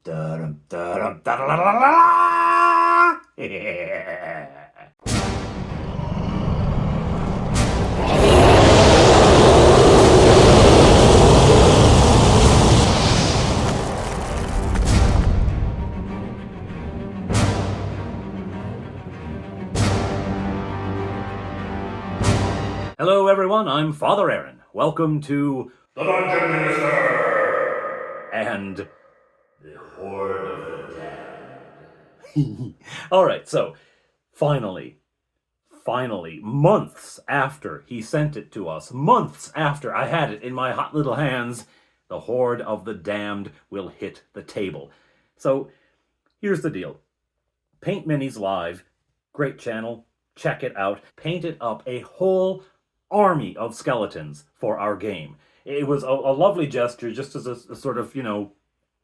da-dum, da-dum, da-da-da-da-da-da. Hello everyone, I'm Father Aaron. Welcome to The Dungeon Minister! and The Horde of the Damned. Alright, so finally, months after he sent it to us, months after I had it in my hot little hands, the Horde of the Damned will hit the table. So here's the deal. Paint Minis Live, great channel, check it out, painted up a whole army of skeletons for our game. It was a lovely gesture, just as a sort of,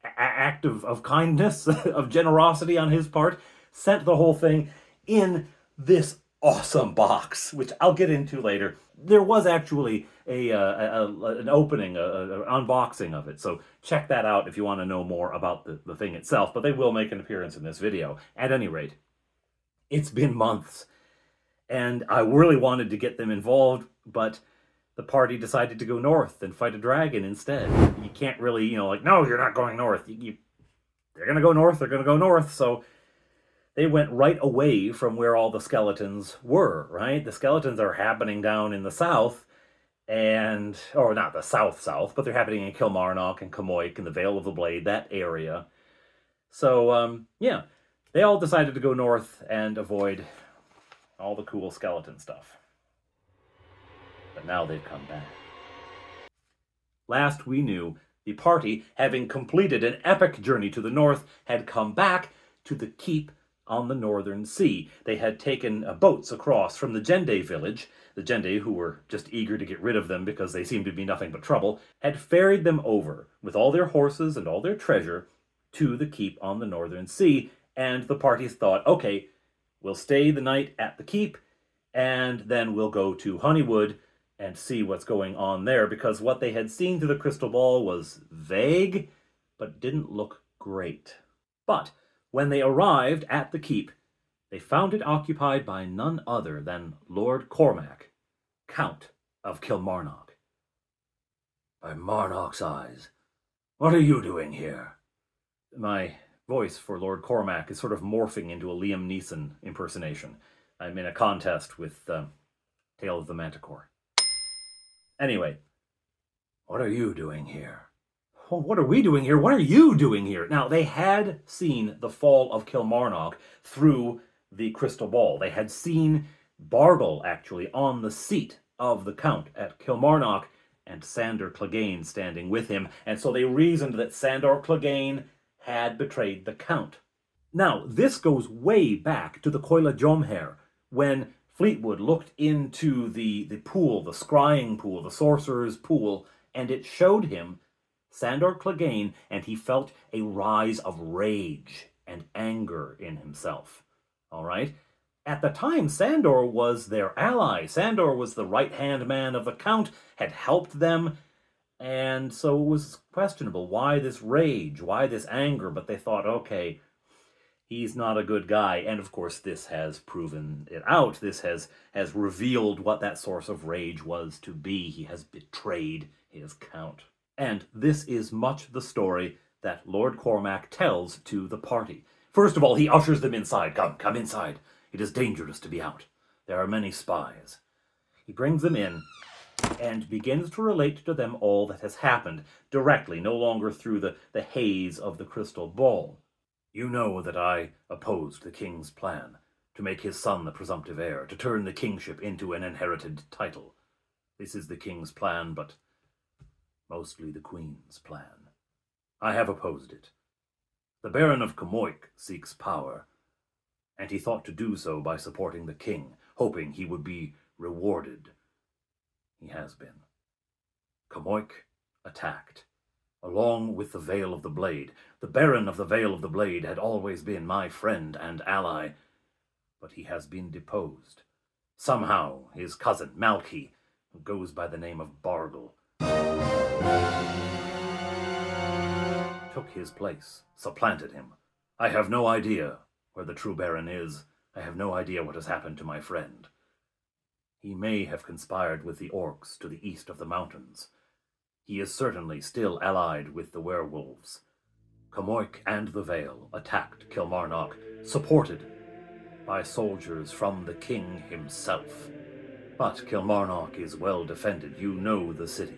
act of kindness, of generosity on his part. Sent the whole thing in this awesome box, which I'll get into later. There was actually an opening, an unboxing of it, so check that out if you want to know more about the thing itself, but they will make an appearance in this video. At any rate, it's been months, and I really wanted to get them involved, but the party decided to go north and fight a dragon instead. You can't really, no, you're not going north. They're going to go north, they're going to go north, so they went right away from where all the skeletons were, right? The skeletons are happening down in the south, or not the south, but they're happening in Kil Maro and Cormac and the Vale of the Blade, that area. So, yeah, they all decided to go north and avoid all the cool skeleton stuff. But now they've come back. Last we knew, the party, having completed an epic journey to the north, had come back to the keep on the northern sea. They had taken boats across from the Gende village. The Gende, who were just eager to get rid of them because they seemed to be nothing but trouble, had ferried them over with all their horses and all their treasure to the keep on the northern sea, and the parties thought, okay, we'll stay the night at the keep, and then we'll go to Honeywood and see what's going on there, because what they had seen through the crystal ball was vague, but didn't look great. But when they arrived at the keep, they found it occupied by none other than Lord Cormac, Count of Kilmarnock. By Marnock's eyes, what are you doing here? My voice for Lord Cormac is sort of morphing into a Liam Neeson impersonation. I'm in a contest with Tale of the Manticore. Anyway, what are you doing here? Well, what are we doing here? What are you doing here? Now, they had seen the fall of Kilmarnock through the crystal ball. They had seen Bargle, actually, on the seat of the Count at Kilmarnock, and Sandor Clegane standing with him, and so they reasoned that Sandor Clegane had betrayed the Count. Now, this goes way back to the Coile Jomhair, when Fleetwood looked into the pool, the scrying pool, the sorcerer's pool, and it showed him Sandor Clegane, and he felt a rise of rage and anger in himself. All right? At the time, Sandor was their ally. Sandor was the right-hand man of the Count, had helped them, and so it was questionable. Why this rage? Why this anger? But they thought, okay, he's not a good guy. And of course, this has proven it out. This has revealed what that source of rage was to be. He has betrayed his Count. And this is much the story that Lord Cormac tells to the party. First of all, he ushers them inside. Come inside. It is dangerous to be out. There are many spies. He brings them in and begins to relate to them all that has happened, directly, no longer through the haze of the crystal ball. You know that I opposed the king's plan to make his son the presumptive heir, to turn the kingship into an inherited title. This is the king's plan, but mostly the queen's plan. I have opposed it. The Baron of Cormac seeks power, and he thought to do so by supporting the king, hoping he would be rewarded. He has been. Cormac attacked, along with the Vale of the Blade. The Baron of the Vale of the Blade had always been my friend and ally, but he has been deposed. Somehow his cousin, Malky, who goes by the name of Bargle, took his place, supplanted him. I have no idea where the true Baron is. I have no idea what has happened to my friend. He may have conspired with the orcs to the east of the mountains. He is certainly still allied with the werewolves. Cormac and the Vale attacked Kilmarnock, supported by soldiers from the king himself. But Kilmarnock is well defended. You know the city.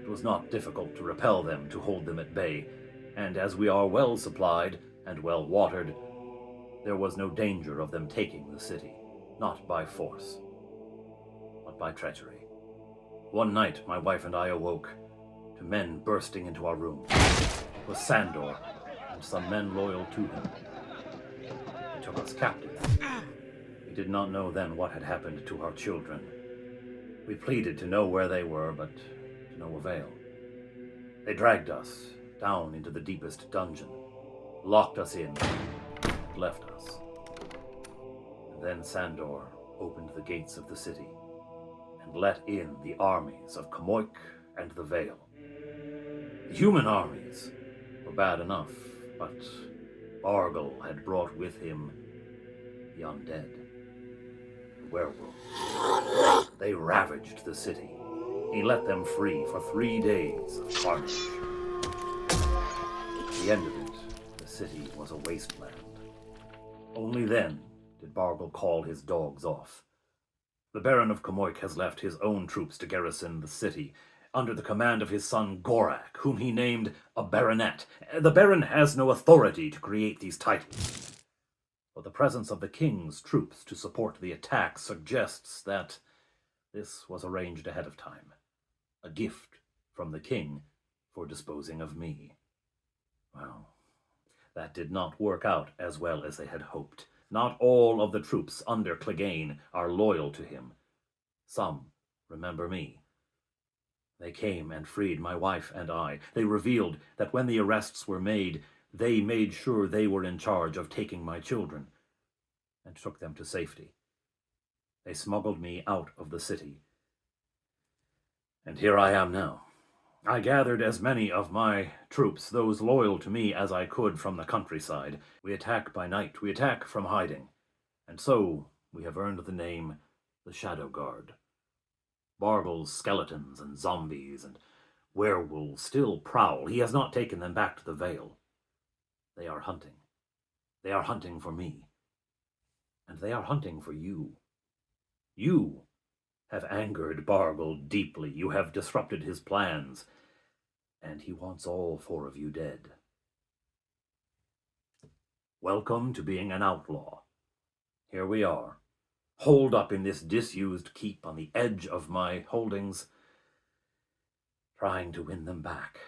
It was not difficult to repel them, to hold them at bay, and as we are well supplied and well watered, there was no danger of them taking the city, not by force, but by treachery. One night, my wife and I awoke to men bursting into our room. It was Sandor and some men loyal to him. They took us captive. We did not know then what had happened to our children. We pleaded to know where they were, but to no avail. They dragged us down into the deepest dungeon, locked us in, and left us. And then Sandor opened the gates of the city and let in the armies of Cormac and the Vale. The human armies were bad enough, but Bargal had brought with him the undead, the werewolves. They ravaged the city. He let them free for 3 days of carnage. At the end of it, the city was a wasteland. Only then did Bargal call his dogs off. The Baron of Cormac has left his own troops to garrison the city, under the command of his son Gorak, whom he named a baronet. The Baron has no authority to create these titles, but the presence of the king's troops to support the attack suggests that this was arranged ahead of time. A gift from the king for disposing of me. Well, that did not work out as well as they had hoped. Not all of the troops under Clegane are loyal to him. Some remember me. They came and freed my wife and I. They revealed that when the arrests were made, they made sure they were in charge of taking my children and took them to safety. They smuggled me out of the city. And here I am now. I gathered as many of my troops, those loyal to me, as I could from the countryside. We attack by night. We attack from hiding. And so we have earned the name the Shadow Guard. Bargal's skeletons and zombies and werewolves still prowl. He has not taken them back to the Vale. They are hunting. They are hunting for me. And they are hunting for you. You have angered Bargal deeply. You have disrupted his plans. And he wants all 4 of you dead. Welcome to being an outlaw. Here we are, holed up in this disused keep on the edge of my holdings, trying to win them back.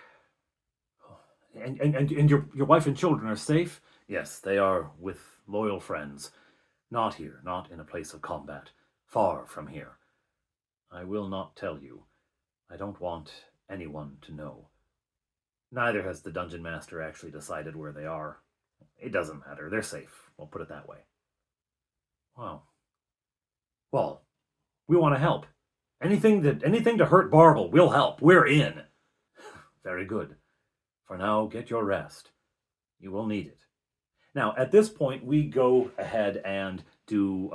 And your wife and children are safe? Yes, they are with loyal friends. Not here, not in a place of combat. Far from here. I will not tell you. I don't want anyone to know. Neither has the dungeon master actually decided where they are. It doesn't matter. They're safe. We'll put it that way. Wow. Well, we want to help. Anything to hurt Bargal, we'll help. We're in. Very good. For now, get your rest. You will need it. Now, at this point, we go ahead and do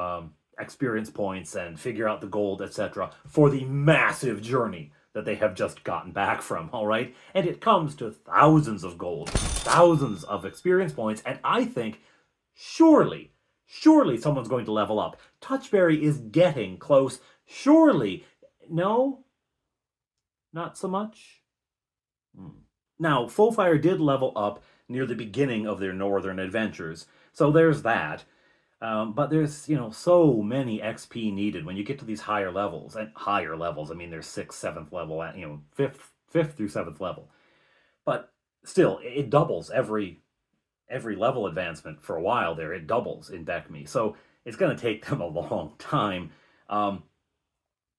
experience points and figure out the gold, etc., for the massive journey that they have just gotten back from, all right? And it comes to thousands of gold, thousands of experience points, and I think, surely someone's going to level up. Touchberry is getting close. Surely. No? Not so much? Now, Fullfire did level up near the beginning of their northern adventures, so there's that. But there's, so many XP needed when you get to these higher levels. And higher levels, I mean, there's 6th, 7th level, 5th through 7th level. But still, it doubles every level advancement for a while there. It doubles in BECMI. So it's going to take them a long time.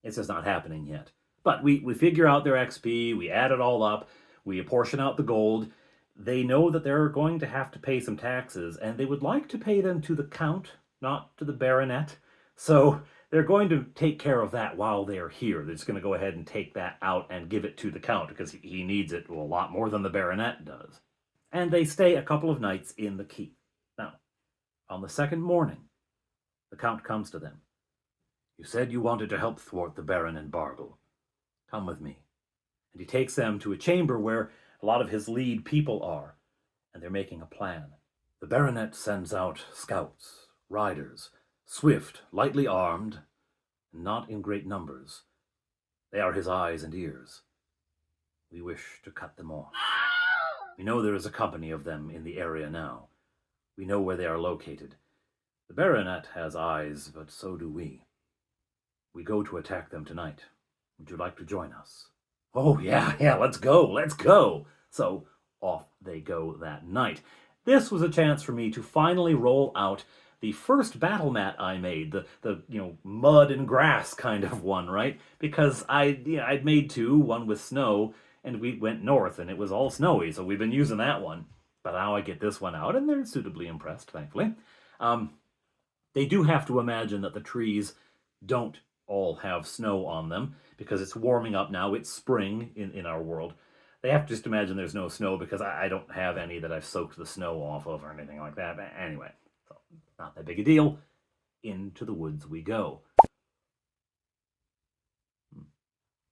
It's just not happening yet. But we figure out their XP, we add it all up, we apportion out the gold. They know that they're going to have to pay some taxes, and they would like to pay them to the Count, not to the Baronet. So they're going to take care of that while they're here. They're just going to go ahead and take that out and give it to the Count, because he needs it a lot more than the Baronet does. and they stay a couple of nights in the keep. Now, on the second morning, the Count comes to them. You said you wanted to help thwart the Baron and Bargle. Come with me. And he takes them to a chamber where a lot of his lead people are, and they're making a plan. The Baronet sends out scouts, riders, swift, lightly armed, and not in great numbers. They are his eyes and ears. We wish to cut them off. We know there is a company of them in the area now. We know where they are located. The Baronet has eyes, but so do we. We go to attack them tonight. Would you like to join us? Oh, yeah, let's go. So off they go that night. This was a chance for me to finally roll out the first battle mat I made, the mud and grass kind of one, right? Because I'd made two, one with snow, and we went north and it was all snowy, so we've been using that one. But now I get this one out, and they're suitably impressed, thankfully. They do have to imagine that the trees don't all have snow on them, because it's warming up now. It's spring in our world. They have to just imagine there's no snow, because I don't have any that I've soaked the snow off of or anything like that. But anyway, so not that big a deal. Into the woods we go.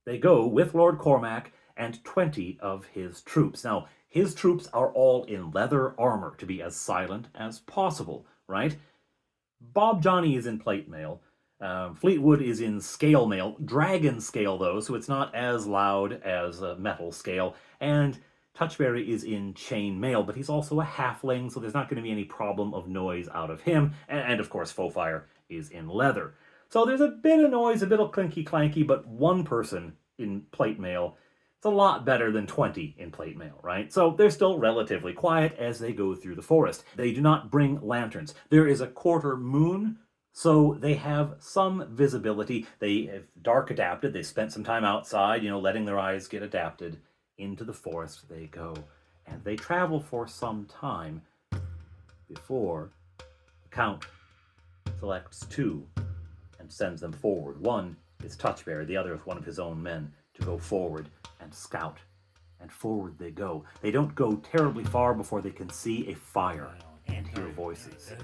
They go with Lord Cormac and 20 of his troops. Now, his troops are all in leather armor to be as silent as possible, right? Bob Johnny is in plate mail. Fleetwood is in scale mail. Dragon scale, though, so it's not as loud as metal scale. And Touchberry is in chain mail, but he's also a halfling, so there's not going to be any problem of noise out of him. And of course, Fofire is in leather. So there's a bit of noise, a bit of clinky-clanky, but one person in plate mail, it's a lot better than 20 in plate mail, right? So they're still relatively quiet as they go through the forest. They do not bring lanterns. There is a quarter moon, so they have some visibility. They have dark adapted. They spent some time outside, letting their eyes get adapted. Into the forest they go. And they travel for some time before the Count selects two and sends them forward. One is Touchberry, the other is one of his own men, to go forward and scout. And forward they go. They don't go terribly far before they can see a fire and hear voices.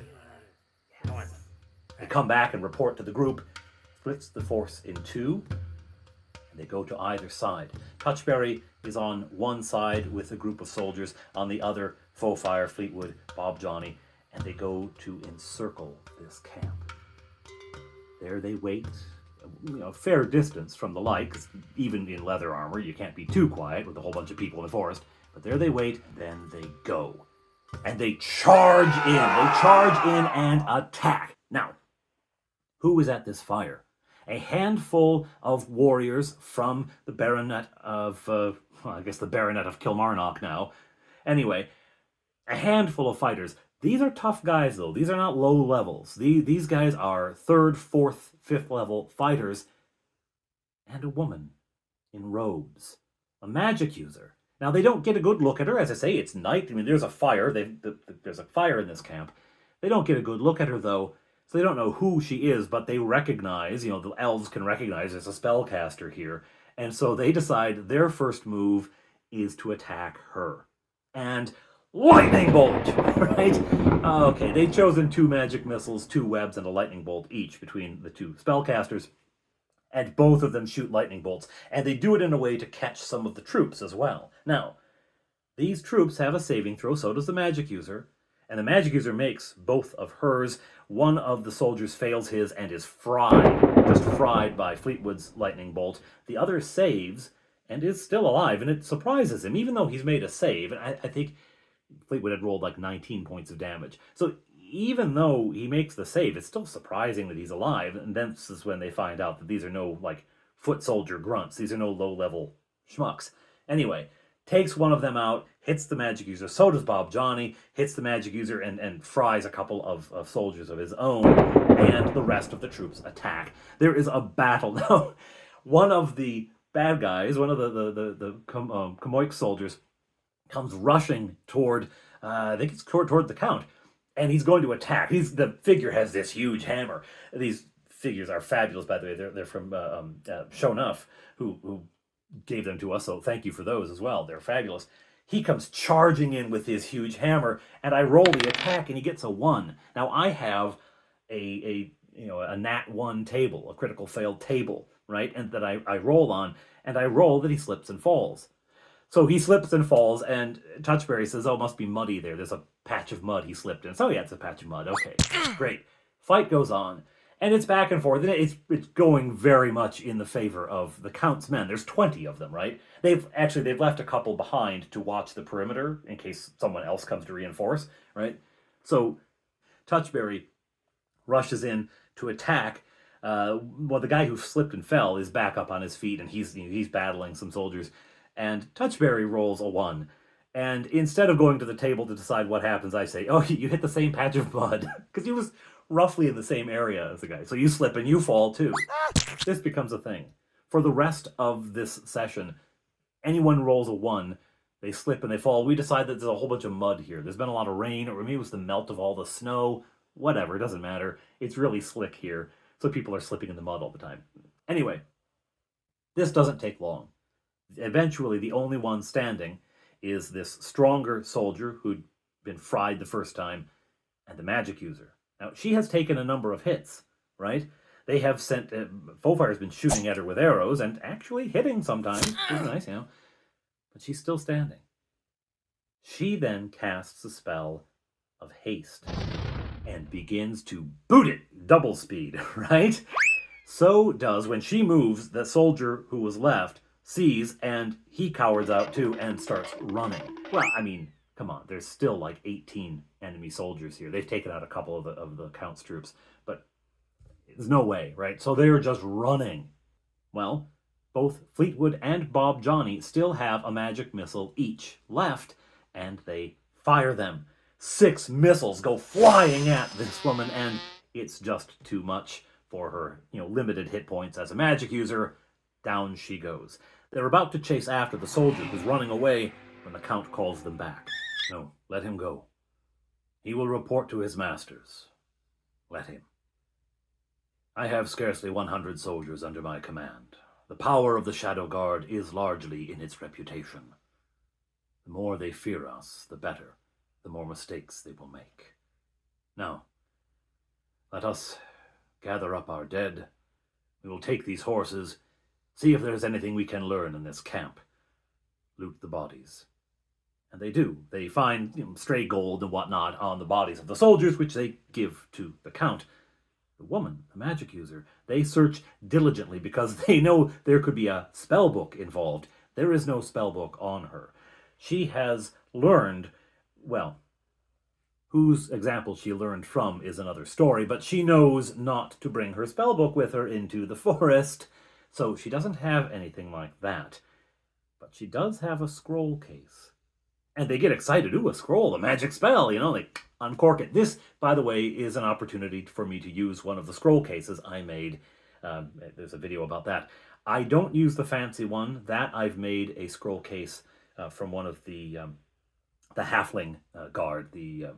Yes. They come back and report to the group, splits the force in two, and they go to either side. Touchberry is on one side with a group of soldiers, on the other, Fofire, Fleetwood, Bob Johnny, and they go to encircle this camp. There they wait, a fair distance from the light, because even in leather armor, you can't be too quiet with a whole bunch of people in the forest. But there they wait, then they go. And they charge in. They charge in and attack. Now, who is at this fire? A handful of warriors from the Baronet of, the Baronet of Kilmarnock now. Anyway, a handful of fighters. These are tough guys, though. These are not low levels. These guys are 3rd, 4th, 5th level fighters. And a woman in robes. A magic user. Now, they don't get a good look at her. As I say, it's night. There's a fire. There's a fire in this camp. They don't get a good look at her, though. So they don't know who she is, but they recognize, the elves can recognize there's a spellcaster here. And so they decide their first move is to attack her. And lightning bolt, right? Okay, they've chosen 2 magic missiles, 2 webs, and a lightning bolt each between the 2 spellcasters. And both of them shoot lightning bolts. And they do it in a way to catch some of the troops as well. Now, these troops have a saving throw, so does the magic user. And the magic user makes both of hers. One of the soldiers fails his and is fried, just fried by Fleetwood's lightning bolt. The other saves and is still alive, and it surprises him, even though he's made a save. And I think Fleetwood had rolled like 19 points of damage. So even though he makes the save, it's still surprising that he's alive. And this is when they find out that these are no, foot soldier grunts. These are no low-level schmucks. Anyway, takes one of them out, hits the magic user. So does Bob Johnny, hits the magic user and fries a couple of soldiers of his own, and the rest of the troops attack. There is a battle. Now, one of the bad guys, one of the Kamoik soldiers, comes rushing toward, I think it's toward the Count, and he's going to attack. The figure has this huge hammer. These figures are fabulous, by the way. They're from Shonuff, who gave them to us, so thank you for those as well. They're fabulous. He comes charging in with his huge hammer, and I roll the attack, and he gets a 1. Now I have a nat 1 table, a critical failed table, right? And that I roll on, and I roll that he slips and falls. So he slips and falls, and Touchberry says, "Oh, it must be muddy there. There's a patch of mud he slipped in." So yeah, it's a patch of mud. Okay, great. Fight goes on, and it's back and forth, and it's going very much in the favor of the Count's men. There's 20 of them, right? They've left a couple behind to watch the perimeter in case someone else comes to reinforce, right? So Touchberry rushes in to attack. Well, the guy who slipped and fell is back up on his feet, and he's battling some soldiers. And Touchberry rolls a 1. And instead of going to the table to decide what happens, I say, "Oh, you hit the same patch of mud." Because he was roughly in the same area as the guy. So you slip and you fall too. This becomes a thing. For the rest of this session, anyone rolls a 1, they slip and they fall. We decide that there's a whole bunch of mud here. There's been a lot of rain, or maybe it was the melt of all the snow. Whatever, it doesn't matter. It's really slick here. So people are slipping in the mud all the time. Anyway, this doesn't take long. Eventually, the only one standing is this stronger soldier who'd been fried the first time, and the magic user. Now, she has taken a number of hits, right? They have sent... Foefire's been shooting at her with arrows, and actually hitting sometimes. It's nice, But she's still standing. She then casts a spell of haste, and begins to boot it double speed, right? So does, when she moves, the soldier who was left sees, and he cowers out too and starts running. Well, I mean, come on, there's still like 18 enemy soldiers here. They've taken out a couple of the Count's troops, but there's no way, right? So they're just running. Well, both Fleetwood and Bob Johnny still have a magic missile each left, and they fire them. 6 missiles go flying at this woman, and it's just too much for her, limited hit points as a magic user. Down she goes. They're about to chase after the soldier who's running away when the Count calls them back. "No, let him go. He will report to his masters. Let him. I have scarcely 100 soldiers under my command. The power of the Shadow Guard is largely in its reputation. The more they fear us, the better. The more mistakes they will make. Now, let us gather up our dead. We will take these horses, see if there's anything we can learn in this camp. Loot the bodies." And they do. They find stray gold and whatnot on the bodies of the soldiers, which they give to the Count. The woman, the magic user, they search diligently because they know there could be a spell book involved. There is no spell book on her. She has learned, well, whose example she learned from is another story, but she knows not to bring her spellbook with her into the forest, so she doesn't have anything like that. But she does have a scroll case. And they get excited. "Ooh, a scroll, a magic spell," they uncork it. This, by the way, is an opportunity for me to use one of the scroll cases I made. There's a video about that. I don't use the fancy one. That I've made a scroll case from one of the halfling guard, the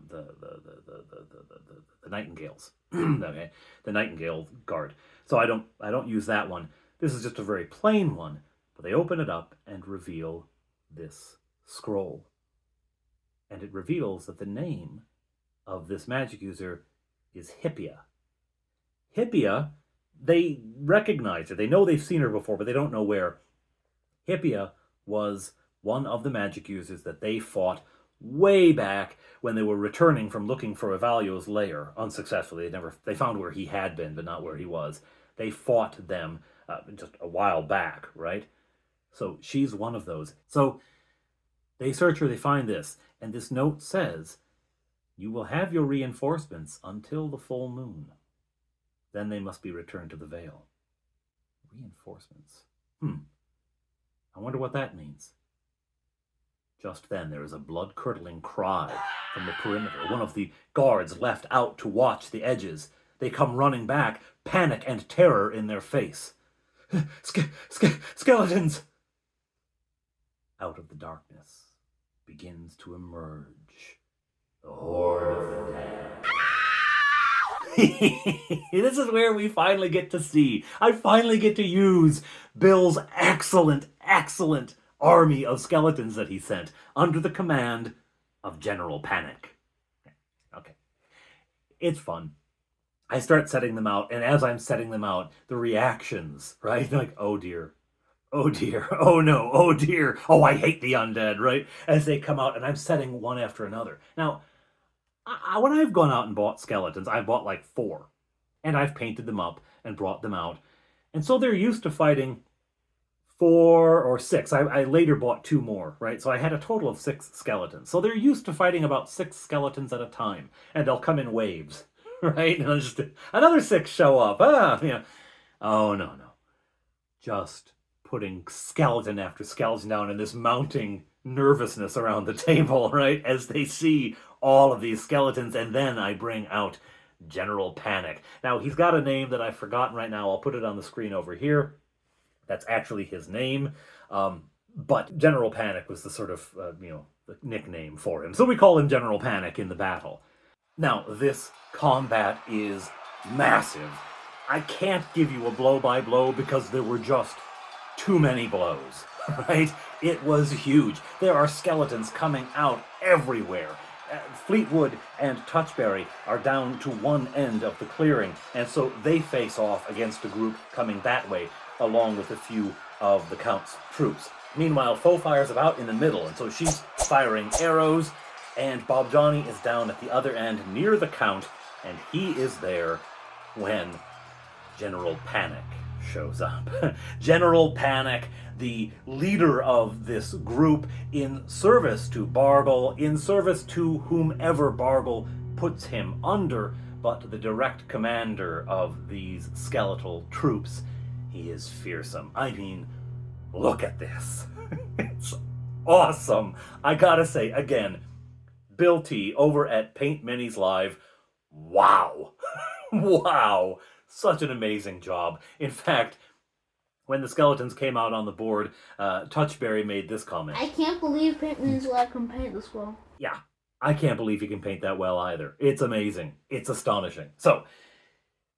nightingales. Okay, the nightingale guard. So I don't use that one. This is just a very plain one. But they open it up and reveal this scroll. And it reveals that the name of this magic user is Hippia. Hippia, they recognize her. They know they've seen her before, but they don't know where. Hippia was one of the magic users that they fought way back when they were returning from looking for Evalio's lair unsuccessfully. They found where he had been, but not where he was. They fought them just a while back, right? So she's one of those. So they search her, they find this, and this note says, "You will have your reinforcements until the full moon. Then they must be returned to the Vale." Reinforcements. I wonder what that means. Just then there is a blood-curdling cry from the perimeter. One of the guards left out to watch the edges. They come running back, panic and terror in their face. Skeletons! Out of the darkness begins to emerge the horde of the dead. This is where we finally get to see. I finally get to use Bill's excellent army of skeletons that he sent under the command of General Panic. Okay. It's fun. I start setting them out, and as I'm setting them out, the reactions, right? Like, oh dear. Oh dear. Oh no. Oh dear. Oh, I hate the undead, right? As they come out, and I'm setting one after another. Now, when I've gone out and bought skeletons, I've bought like 4. And I've painted them up and brought them out. And so they're used to fighting 4 or 6. I later bought 2 more, right? So I had a total of 6 skeletons. So they're used to fighting about 6 skeletons at a time. And they'll come in waves, right? And just another 6 show up. Oh, no. Just putting skeleton after skeleton down and this mounting nervousness around the table, right? As they see all of these skeletons. And then I bring out General Panic. Now, he's got a name that I've forgotten right now. I'll put it on the screen over here. That's actually his name. But General Panic was the sort of, the nickname for him. So we call him General Panic in the battle. Now, this combat is massive. I can't give you a blow-by-blow because there were just too many blows, right? It was huge. There are skeletons coming out everywhere. Fleetwood and Touchberry are down to one end of the clearing, and so they face off against a group coming that way, along with a few of the Count's troops. Meanwhile, Foefire's about in the middle, and so she's firing arrows, and Bob Johnny is down at the other end near the Count, and he is there when General Panic shows up. General Panic, the leader of this group, in service to Bargle, in service to whomever Bargle puts him under, but the direct commander of these skeletal troops. He is fearsome. I mean, look at this. It's awesome. I gotta say, again, Bill T over at Paint Minis Live, wow. Wow. Such an amazing job. In fact, when the skeletons came out on the board, Touchberry made this comment. I can't believe Paint Minis Live can paint this well. Yeah, I can't believe he can paint that well either. It's amazing. It's astonishing. So,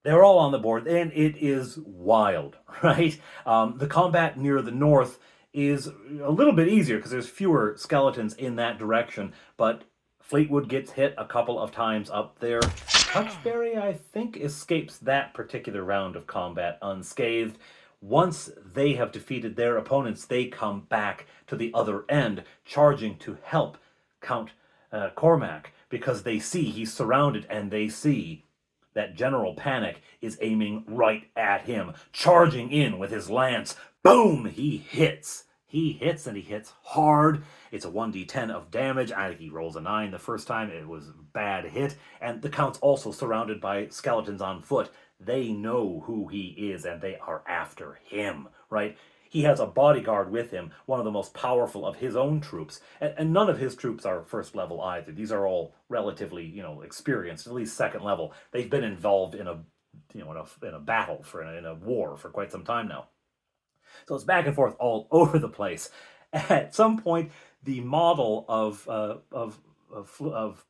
they're all on the board, and it is wild, right? The combat near the north is a little bit easier because there's fewer skeletons in that direction, but Fleetwood gets hit a couple of times up there. Touchberry, I think, escapes that particular round of combat unscathed. Once they have defeated their opponents, they come back to the other end, charging to help Count Cormac, because they see he's surrounded, and they see that General Panic is aiming right at him, charging in with his lance. Boom! He hits. He hits, and he hits hard. It's a 1d10 of damage. He rolls a 9 the first time. It was a bad hit. And the Count's also surrounded by skeletons on foot. They know who he is, and they are after him, right? He has a bodyguard with him, one of the most powerful of his own troops. And none of his troops are first level either. These are all relatively, experienced, at least second level. They've been involved in a battle, in a war for quite some time now. So it's back and forth all over the place. At some point, the model of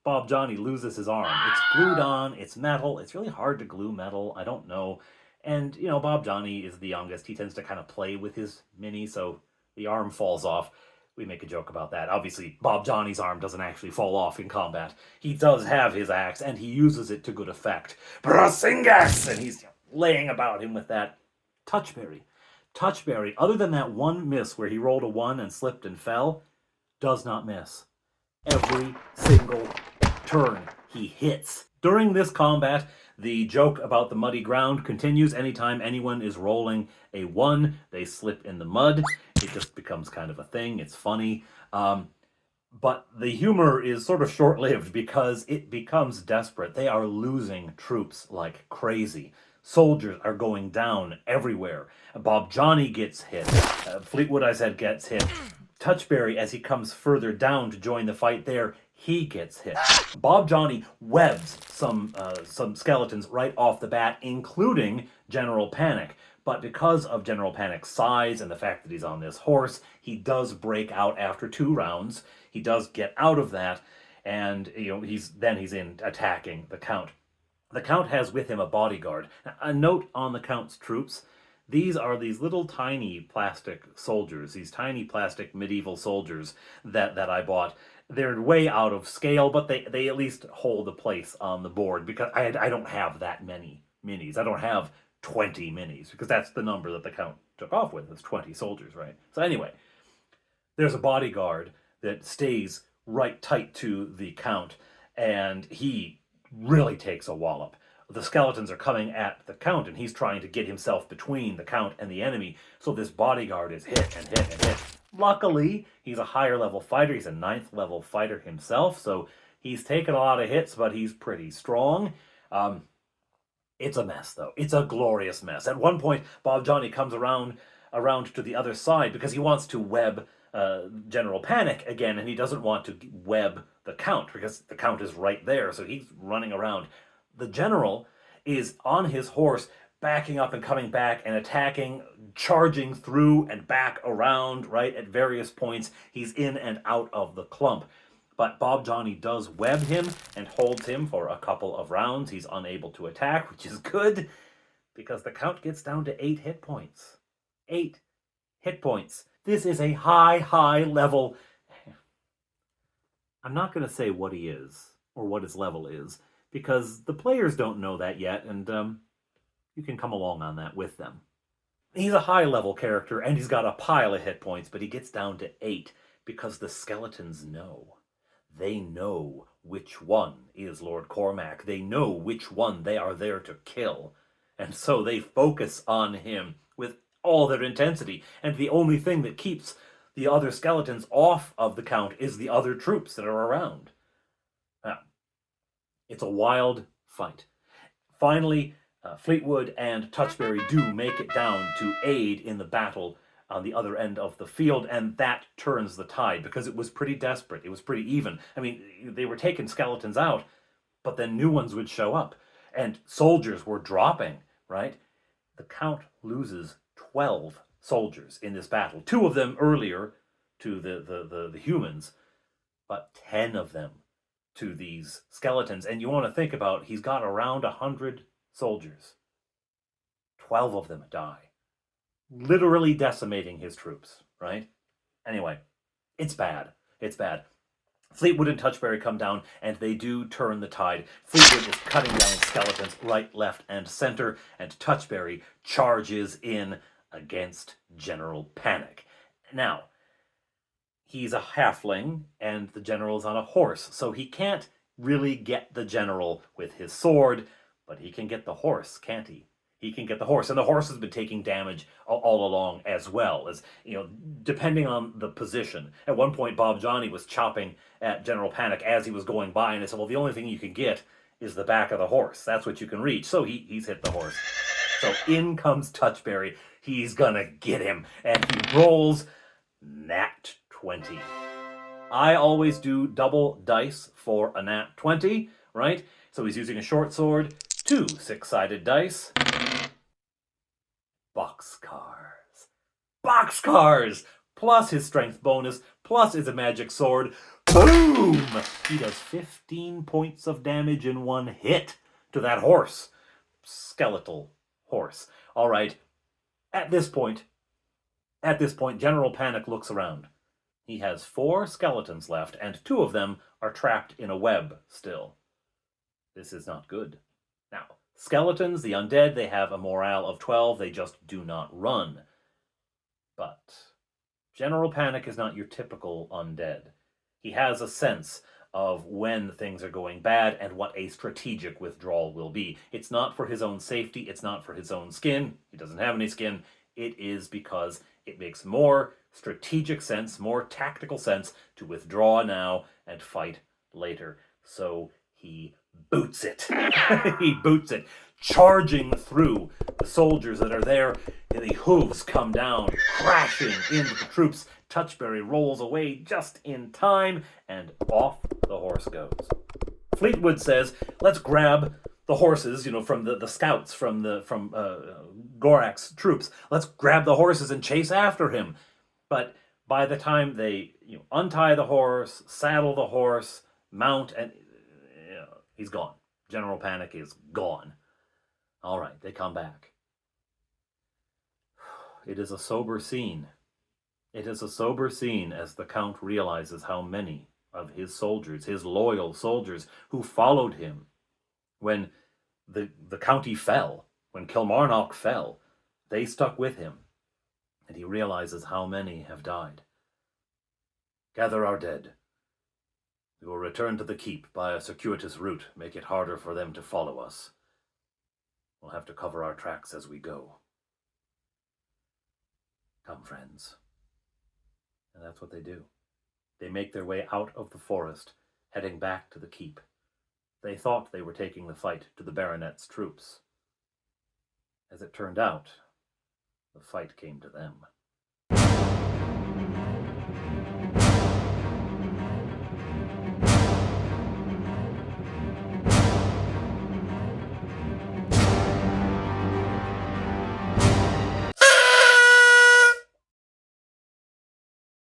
Bob Johnny loses his arm. It's glued on. It's metal. It's really hard to glue metal. I don't know. And, Bob Johnny is the youngest. He tends to kind of play with his mini, so the arm falls off. We make a joke about that. Obviously, Bob Johnny's arm doesn't actually fall off in combat. He does have his axe, and he uses it to good effect. Brasingas! And he's laying about him with that. Touchberry, other than that one miss where he rolled a 1 and slipped and fell, does not miss. Every single turn he hits. During this combat, the joke about the muddy ground continues. Anytime anyone is rolling a 1, they slip in the mud. It just becomes kind of a thing. It's funny. But the humor is sort of short-lived because it becomes desperate. They are losing troops like crazy. Soldiers are going down everywhere. Bob Johnny gets hit. Fleetwood, I said, gets hit. Touchberry, as he comes further down to join the fight there, he gets hit. Bob Johnny webs some skeletons right off the bat, including General Panic. But because of General Panic's size and the fact that he's on this horse, he does break out after 2 rounds. He does get out of that, and he's in attacking the Count. The Count has with him a bodyguard. A note on the Count's troops: These are these little tiny plastic soldiers, these tiny plastic medieval soldiers that I bought. They're way out of scale, but they at least hold a place on the board because I don't have that many minis. I don't have 20 minis because that's the number that the Count took off with. It's 20 soldiers, right? So anyway, there's a bodyguard that stays right tight to the Count, and he really takes a wallop. The skeletons are coming at the Count, and he's trying to get himself between the Count and the enemy, so this bodyguard is hit and hit and hit. Luckily, he's a higher level fighter. He's a 9th level fighter himself, so he's taken a lot of hits, but he's pretty strong. It's a mess, though. It's a glorious mess. At one point, Bob Johnny comes around to the other side because he wants to web General Panic again, and he doesn't want to web the Count because the Count is right there, so he's running around. The General is on his horse, backing up and coming back and attacking, charging through and back around, right, at various points. He's in and out of the clump. But Bob Johnny does web him and holds him for a couple of rounds. He's unable to attack, which is good, because the Count gets down to 8 hit points. 8 hit points. This is a high level. I'm not going to say what he is or what his level is, because the players don't know that yet, and you can come along on that with them. He's a high-level character, and he's got a pile of hit points, but he gets down to 8 because the skeletons know. They know which one is Lord Cormac. They know which one they are there to kill. And so they focus on him with all their intensity. And the only thing that keeps the other skeletons off of the Count is the other troops that are around. Now, it's a wild fight. Finally, Fleetwood and Touchberry do make it down to aid in the battle on the other end of the field, and that turns the tide because it was pretty desperate. It was pretty even. I mean, they were taking skeletons out, but then new ones would show up, and soldiers were dropping, right? The Count loses 12 soldiers in this battle. 2 of them earlier to the humans, but 10 of them to these skeletons. And you want to think about, he's got around 100 soldiers. 12 of them die. Literally decimating his troops, right? Anyway, it's bad. It's bad. Fleetwood and Touchberry come down, and they do turn the tide. Fleetwood is cutting down skeletons right, left, and center, and Touchberry charges in against General Panic. Now, he's a halfling, and the general's on a horse, so he can't really get the general with his sword, but he can get the horse, can't he? He can get the horse, and the horse has been taking damage all along as well, as, you know, depending on the position. At one point, Bob Johnny was chopping at General Panic as he was going by, and I said, well, the only thing you can get is the back of the horse. That's what you can reach. So he's hit the horse. So in comes Touchberry. He's gonna get him, and he rolls nat 20. I always do double dice for a nat 20, right? So he's using a short sword, 2 6-sided dice. Boxcars. Boxcars! Plus his strength bonus, plus his magic sword. Boom! He does 15 points of damage in one hit to that horse. Skeletal horse. All right. At this point, General Panic looks around. He has 4 skeletons left, and 2 of them are trapped in a web still. This is not good. Now, skeletons, the undead, they have a morale of 12. They just do not run. But General Panic is not your typical undead. He has a sense of when things are going bad and what a strategic withdrawal will be. It's not for his own safety. It's not for his own skin. He doesn't have any skin. It is because it makes more strategic sense, more tactical sense to withdraw now and fight later. So he boots it. He boots it, charging through the soldiers that are there. The hooves come down, crashing into the troops. Touchberry rolls away just in time, and off the horse goes. Fleetwood says, let's grab the horses, from the scouts, from Gorak's troops. Let's grab the horses and chase after him. But by the time they untie the horse, saddle the horse, mount, and he's gone. General Panic is gone. All right, they come back. it is a sober scene. It is a sober scene as the Count realizes how many of his soldiers, his loyal soldiers, who followed him when the county fell, when Kilmarnock fell, they stuck with him, and he realizes how many have died. Gather our dead. We will return to the keep by a circuitous route, make it harder for them to follow us. We'll have to cover our tracks as we go. Come, friends. And that's what they do. They make their way out of the forest, heading back to the keep. They thought they were taking the fight to the baronet's troops. As it turned out, the fight came to them.